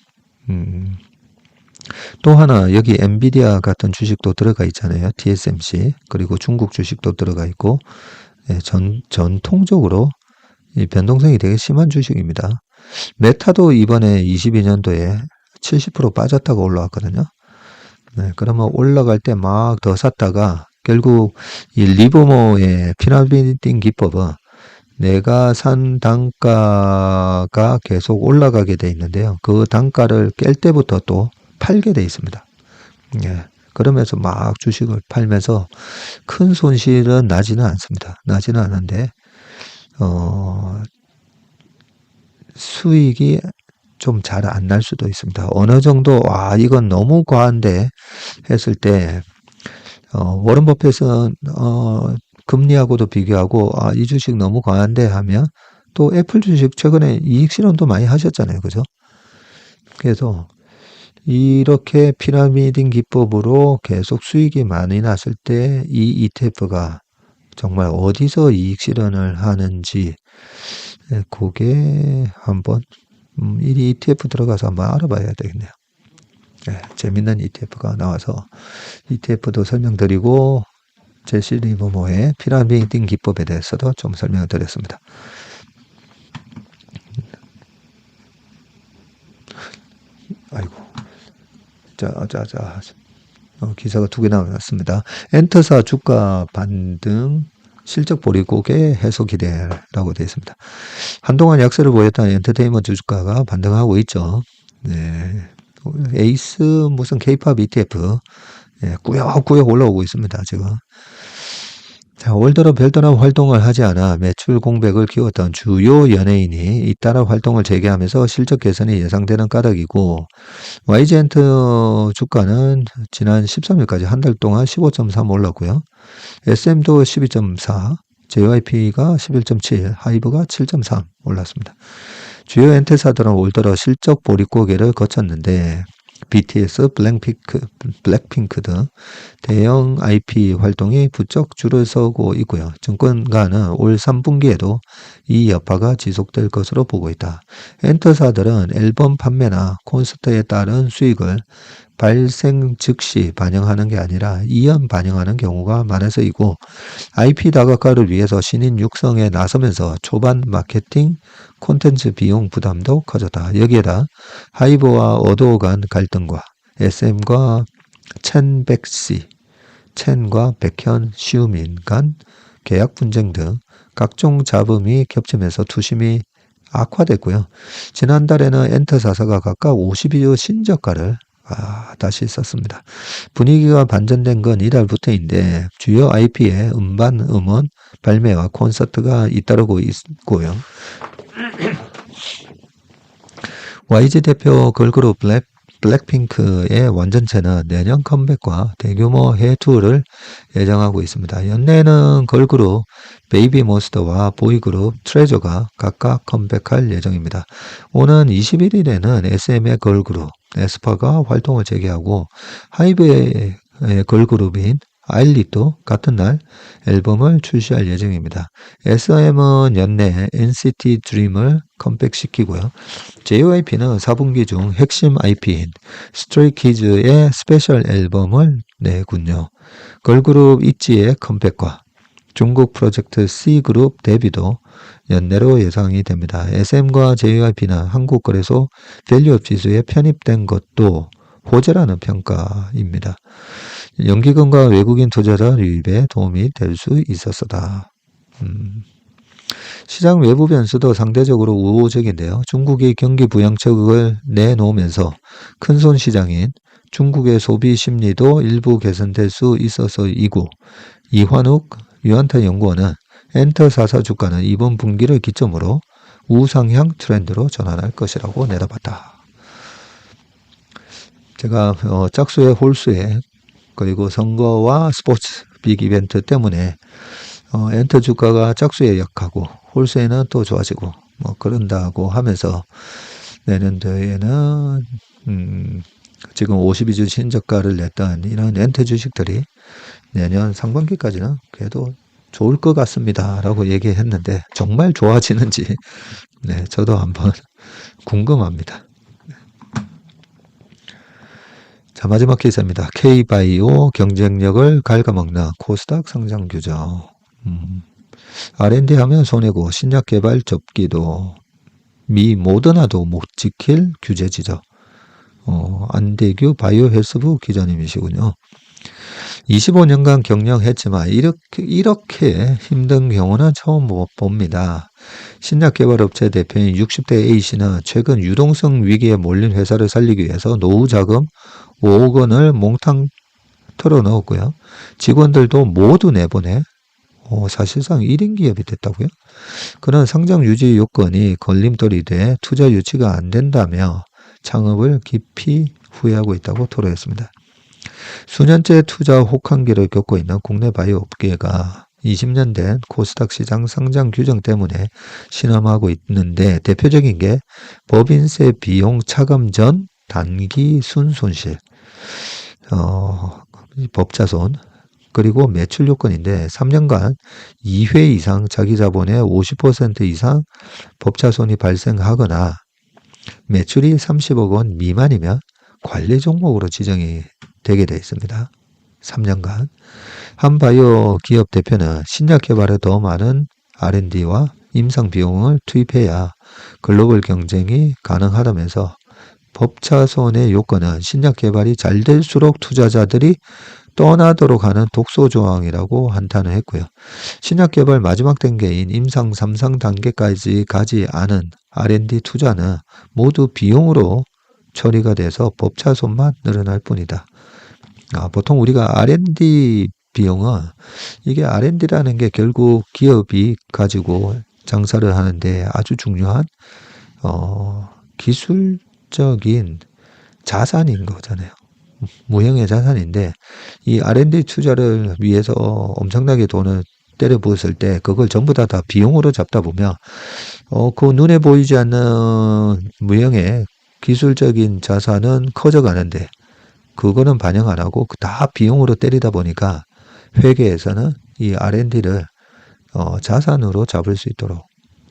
Speaker 1: 또 하나 여기 엔비디아 같은 주식도 들어가 있잖아요. TSMC 그리고 중국 주식도 들어가 있고 전통적으로 이 변동성이 되게 심한 주식입니다. 메타도 이번에 22년도에 70% 빠졌다가 올라왔거든요. 그러면 올라갈 때 막 더 샀다가 결국 이 리버모의 피라미딩 기법은 내가 산 단가가 계속 올라가게 돼 있는데요. 그 단가를 깰 때부터 또 팔게 돼 있습니다. 그러면서 막 주식을 팔면서 큰 손실은 나지는 않습니다. 나지는 않은데 수익이 좀 잘 안 날 수도 있습니다. 어느 정도 이건 너무 과한데 했을 때 워런 버핏은 금리하고도 비교하고 이 주식 너무 과한데 하면 또 애플 주식 최근에 이익 실현도 많이 하셨잖아요. 그죠? 그래서 이렇게 피라미딩 기법으로 계속 수익이 많이 났을 때 이 ETF가 정말 어디서 이익 실현을 하는지 그게 한번 이 ETF 들어가서 한번 알아봐야 되겠네요. 재밌는 ETF가 나와서 ETF도 설명드리고 제시 리버모의 피라미딩 기법에 대해서도 좀 설명을 드렸습니다. 아이고, 기사가 2개 나왔습니다. 엔터사 주가 반등 실적 보리고개 해소 기대라고 되어 있습니다. 한동안 약세를 보였던 엔터테인먼트 주가가 반등하고 있죠. 에이스 무슨 K-팝 ETF 꾸역꾸역 올라오고 있습니다. 지금. 자, 올 들어 별다른 활동을 하지 않아 매출 공백을 키웠던 주요 연예인이 잇따라 활동을 재개하면서 실적 개선이 예상되는 까닭이고 YG엔터 주가는 지난 13일까지 한 달 동안 15.3 올랐고요. SM도 12.4, JYP가 11.7, 하이브가 7.3 올랐습니다. 주요 엔터사들은 올 들어 실적 보릿고개를 거쳤는데 BTS, 블랙핑크 등 대형 IP 활동이 부쩍 줄을 서고 있고요. 증권가는 올 3분기에도 이 여파가 지속될 것으로 보고 있다. 엔터사들은 앨범 판매나 콘서트에 따른 수익을 발생 즉시 반영하는 게 아니라 이연 반영하는 경우가 많아서이고 IP 다각화를 위해서 신인 육성에 나서면서 초반 마케팅 콘텐츠 비용 부담도 커졌다. 여기에다 하이브와 어도어 간 갈등과 SM과 첸백씨, 첸과 백현, 시우민 간 계약 분쟁 등 각종 잡음이 겹치면서 투심이 악화됐고요. 지난달에는 엔터사사가 각각 52여 신저가를 다시 썼습니다. 분위기가 반전된 건 이달부터인데 주요 IP의 음반, 음원, 발매와 콘서트가 잇따르고 있고요. YG 대표 걸그룹 블랙핑크의 완전체는 내년 컴백과 대규모 해외 투어를 예정하고 있습니다. 연내에는 걸그룹 베이비몬스터와 보이그룹 트레저가 각각 컴백할 예정입니다. 오는 21일에는 SM의 걸그룹 에스파가 활동을 재개하고 하이브의 걸그룹인 아일리도 같은 날 앨범을 출시할 예정입니다. SM은 연내 NCT 드림을 컴백시키고요. JYP는 4분기 중 핵심 IP인 스트레이키즈의 스페셜 앨범을 내군요. 걸그룹 있지의 컴백과 중국 프로젝트 C그룹 데뷔도 연내로 예상이 됩니다. SM과 JYP는 한국 거래소 밸류업 지수에 편입된 것도 호재라는 평가입니다. 연기금과 외국인 투자자 유입에 도움이 될 수 있었다. 시장 외부 변수도 상대적으로 우호적인데요. 중국이 경기 부양책을 내놓으면서 큰손 시장인 중국의 소비 심리도 일부 개선될 수 있어서이고, 이환욱 유한타 연구원은 엔터 4사 주가는 이번 분기를 기점으로 우상향 트렌드로 전환할 것이라고 내다봤다. 제가 짝수의 홀수에 그리고 선거와 스포츠 빅 이벤트 때문에 엔터 주가가 짝수에 약하고 홀수에는 또 좋아지고 뭐 그런다고 하면서 내년도에는 지금 52주 신저가를 냈던 이런 엔터 주식들이 내년 상반기까지는 그래도 좋을 것 같습니다 라고 얘기했는데 정말 좋아지는지 네, 저도 한번 궁금합니다. 자, 마지막 기사입니다. K바이오 경쟁력을 갉아먹는 코스닥 상장 규정. R&D 하면 손해고 신약 개발 접기도 미 모더나도 못 지킬 규제 지적. 안대규 바이오헬스부 기자님이시군요. 25년간 경영했지만 이렇게 힘든 경우는 처음 봅니다. 신약개발업체 대표인 60대 A씨는 최근 유동성 위기에 몰린 회사를 살리기 위해서 노후 자금 5억 원을 몽땅 털어넣었고요. 직원들도 모두 내보내 사실상 1인 기업이 됐다고요. 그런 상장 유지 요건이 걸림돌이 돼 투자 유치가 안 된다며 창업을 깊이 후회하고 있다고 토로했습니다. 수년째 투자 혹한기를 겪고 있는 국내 바이오 업계가 20년 된 코스닥 시장 상장 규정 때문에 신음하고 있는데 대표적인 게 법인세 비용 차감 전 단기 순손실, 법차손, 그리고 매출 요건인데 3년간 2회 이상 자기 자본의 50% 이상 법차손이 발생하거나 매출이 30억 원 미만이면 관리 종목으로 지정이 되게 되어 있습니다. 3년간. 한 바이오 기업 대표는 신약 개발에 더 많은 R&D와 임상 비용을 투입해야 글로벌 경쟁이 가능하다면서 법차손의 요건은 신약 개발이 잘 될수록 투자자들이 떠나도록 하는 독소 조항이라고 한탄을 했고요. 신약 개발 마지막 단계인 임상 3상 단계까지 가지 않은 R&D 투자는 모두 비용으로 처리가 돼서 법차손만 늘어날 뿐이다. 보통 우리가 R&D 비용은 이게 R&D라는 게 결국 기업이 가지고 장사를 하는데 아주 중요한 기술적인 자산인 거잖아요. 무형의 자산인데 이 R&D 투자를 위해서 엄청나게 돈을 때려 부었을 때 그걸 전부 다 비용으로 잡다 보면 그 눈에 보이지 않는 무형의 기술적인 자산은 커져가는데 그거는 반영 안 하고 다 비용으로 때리다 보니까 회계에서는 이 R&D를 자산으로 잡을 수 있도록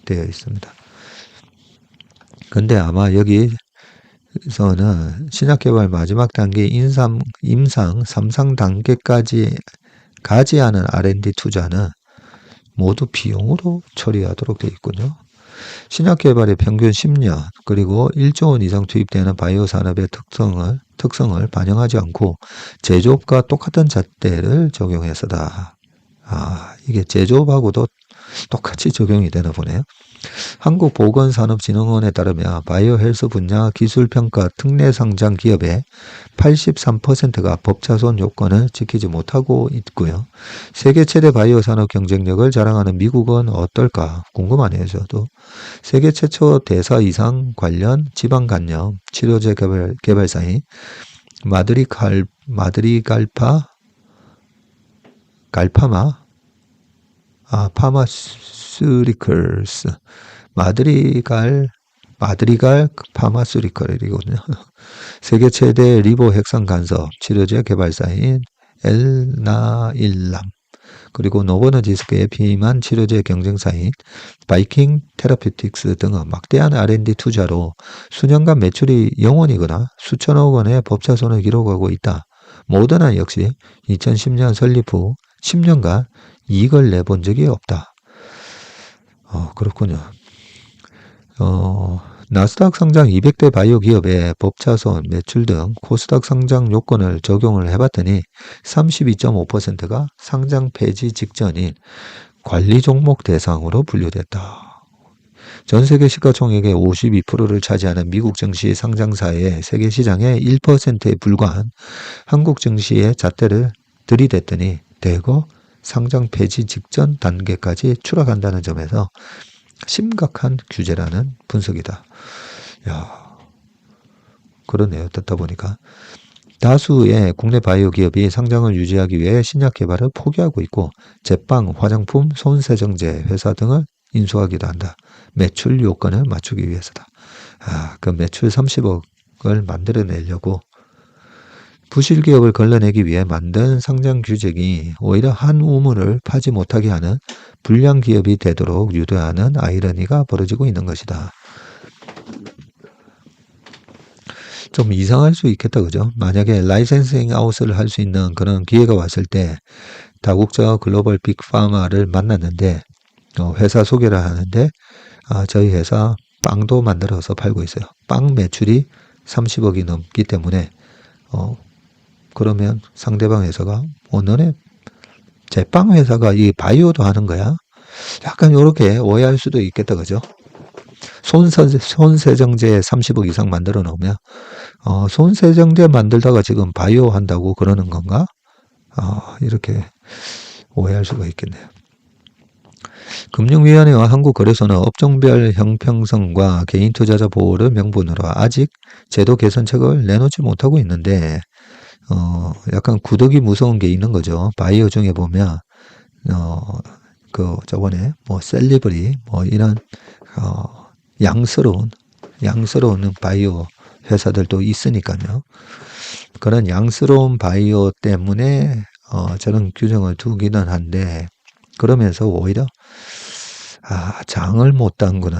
Speaker 1: 되어 있습니다. 근데 아마 여기서는 신약개발 마지막 단계 임상 3상 단계까지 가지 않은 R&D 투자는 모두 비용으로 처리하도록 되어 있군요. 신약개발의 평균 10년 그리고 1조 원 이상 투입되는 바이오 산업의 특성을 반영하지 않고 제조업과 똑같은 잣대를 적용해서다. 이게 제조업하고도 똑같이 적용이 되나 보네요. 한국보건산업진흥원에 따르면 바이오 헬스 분야 기술평가 특례상장 기업의 83%가 법차손 요건을 지키지 못하고 있고요. 세계 최대 바이오 산업 경쟁력을 자랑하는 미국은 어떨까 궁금하네요. 저도. 세계 최초 대사 이상 관련 지방간염 치료제 개발사인 파마스리컬스 마드리갈 파마스리컬이거든요. 세계 최대 리보 핵상 간섭 치료제 개발사인 엘나일람, 그리고 노버너지스크의 비만 치료제 경쟁사인 바이킹 테라피틱스 등은 막대한 R&D 투자로 수년간 매출이 0원이거나 수천억 원의 법차손을 기록하고 있다. 모더나 역시 2010년 설립 후 10년간 이익을 내본 적이 없다. 그렇군요. 나스닥 상장 200대 바이오 기업의 법차손, 매출 등 코스닥 상장 요건을 적용을 해봤더니 32.5%가 상장 폐지 직전인 관리 종목 대상으로 분류됐다. 전 세계 시가총액의 52%를 차지하는 미국 증시 상장사의 세계 시장의 1%에 불과한 한국 증시의 잣대를 들이댔더니 대거 상장 폐지 직전 단계까지 추락한다는 점에서 심각한 규제라는 분석이다. 야, 그러네요. 듣다 보니까. 다수의 국내 바이오 기업이 상장을 유지하기 위해 신약 개발을 포기하고 있고 제빵, 화장품, 손세정제 회사 등을 인수하기도 한다. 매출 요건을 맞추기 위해서다. 그 매출 30억을 만들어내려고 부실 기업을 걸러내기 위해 만든 상장 규정이 오히려 한 우물을 파지 못하게 하는 불량 기업이 되도록 유도하는 아이러니가 벌어지고 있는 것이다. 좀 이상할 수 있겠다, 그죠? 만약에 라이센싱 아웃을 할 수 있는 그런 기회가 왔을 때 다국적 글로벌 빅파마를 만났는데 회사 소개를 하는데 저희 회사 빵도 만들어서 팔고 있어요. 빵 매출이 30억이 넘기 때문에 그러면 상대방 회사가 너네 제빵 회사가 이 바이오도 하는 거야? 약간 이렇게 오해할 수도 있겠다, 그죠? 손세정제 30억 이상 만들어 놓으면 손세정제 만들다가 지금 바이오 한다고 그러는 건가? 이렇게 오해할 수가 있겠네요. 금융위원회와 한국거래소는 업종별 형평성과 개인 투자자 보호를 명분으로 아직 제도 개선책을 내놓지 못하고 있는데 약간 구더기 무서운 게 있는 거죠. 바이오 중에 보면 저번에 셀리브리 이런 양스러운 바이오 회사들도 있으니까요. 그런 양스러운 바이오 때문에 저런 규정을 두기는 한데 그러면서 오히려 장을 못 담그는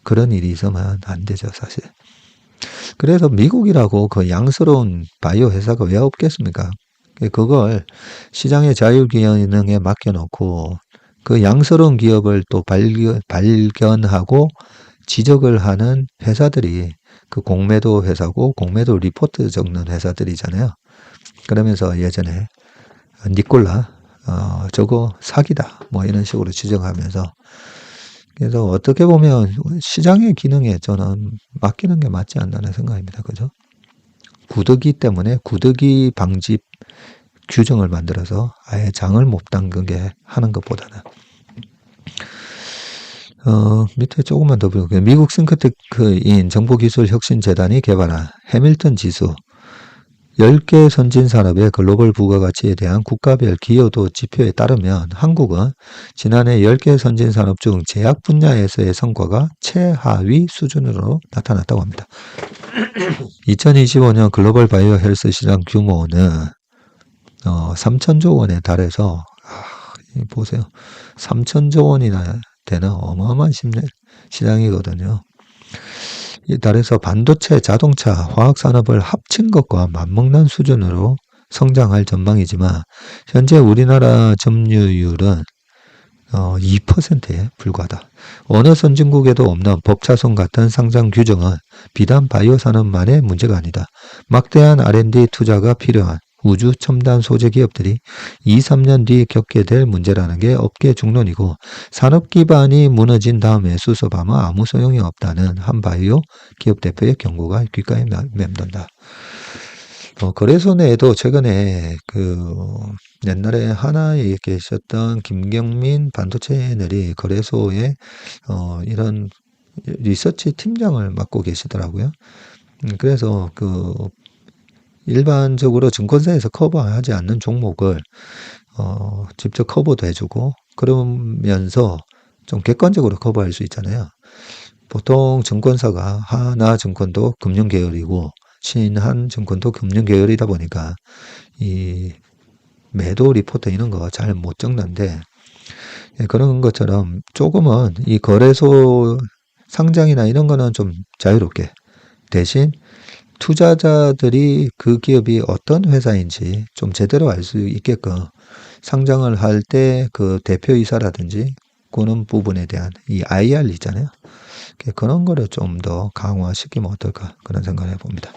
Speaker 1: 그런 일이 있으면 안 되죠, 사실. 그래서 미국이라고 그 양스러운 바이오 회사가 왜 없겠습니까? 그걸 시장의 자율기능에 맡겨놓고 그 양스러운 기업을 또 발견하고 지적을 하는 회사들이 그 공매도 회사고 공매도 리포트 적는 회사들이잖아요. 그러면서 예전에 니콜라 저거 사기다 이런 식으로 지적하면서 그래서 어떻게 보면 시장의 기능에 저는 맡기는 게 맞지 않나는 생각입니다. 그죠? 구더기 때문에 구더기 방지 규정을 만들어서 아예 장을 못 담그게 하는 것보다는 밑에 조금만 더 볼게요. 미국 싱크테크인 정보기술혁신재단이 개발한 해밀턴 지수 10개 선진 산업의 글로벌 부가가치에 대한 국가별 기여도 지표에 따르면 한국은 지난해 10개 선진 산업 중 제약 분야에서의 성과가 최하위 수준으로 나타났다고 합니다. 2025년 글로벌 바이오 헬스 시장 규모는 3천조 원에 달해서 보세요. 3천조 원이나 되는 어마어마한 시장이거든요. 이 달에서 반도체, 자동차, 화학산업을 합친 것과 맞먹는 수준으로 성장할 전망이지만 현재 우리나라 점유율은 2%에 불과하다. 어느 선진국에도 없는 법차손 같은 상장 규정은 비단 바이오 산업만의 문제가 아니다. 막대한 R&D 투자가 필요한 우주 첨단 소재 기업들이 2, 3년 뒤 겪게 될 문제라는 게 업계 중론이고 산업 기반이 무너진 다음에 수습하면 아무 소용이 없다는 한 바이오 기업 대표의 경고가 귓가에 맴돈다. 거래소 내에도 최근에 옛날에 하나에 계셨던 김경민 반도체 애널이 거래소에 이런 리서치 팀장을 맡고 계시더라고요. 그래서 일반적으로 증권사에서 커버하지 않는 종목을 직접 커버도 해주고 그러면서 좀 객관적으로 커버할 수 있잖아요. 보통 증권사가 하나증권도 금융계열이고 신한증권도 금융계열이다 보니까 이 매도 리포트 이런 거 잘 못 적는데, 예, 그런 것처럼 조금은 이 거래소 상장이나 이런 거는 좀 자유롭게, 대신 투자자들이 그 기업이 어떤 회사인지 좀 제대로 알 수 있게끔 상장을 할 때 그 대표이사라든지 그런 부분에 대한 이 IR 있잖아요. 그런 거를 좀 더 강화시키면 어떨까 그런 생각을 해봅니다.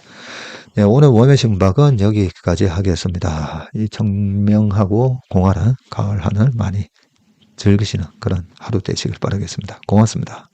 Speaker 1: 네, 오늘 월매 신박은 여기까지 하겠습니다. 이 청명하고 공활한 가을 하늘 많이 즐기시는 그런 하루 되시길 바라겠습니다. 고맙습니다.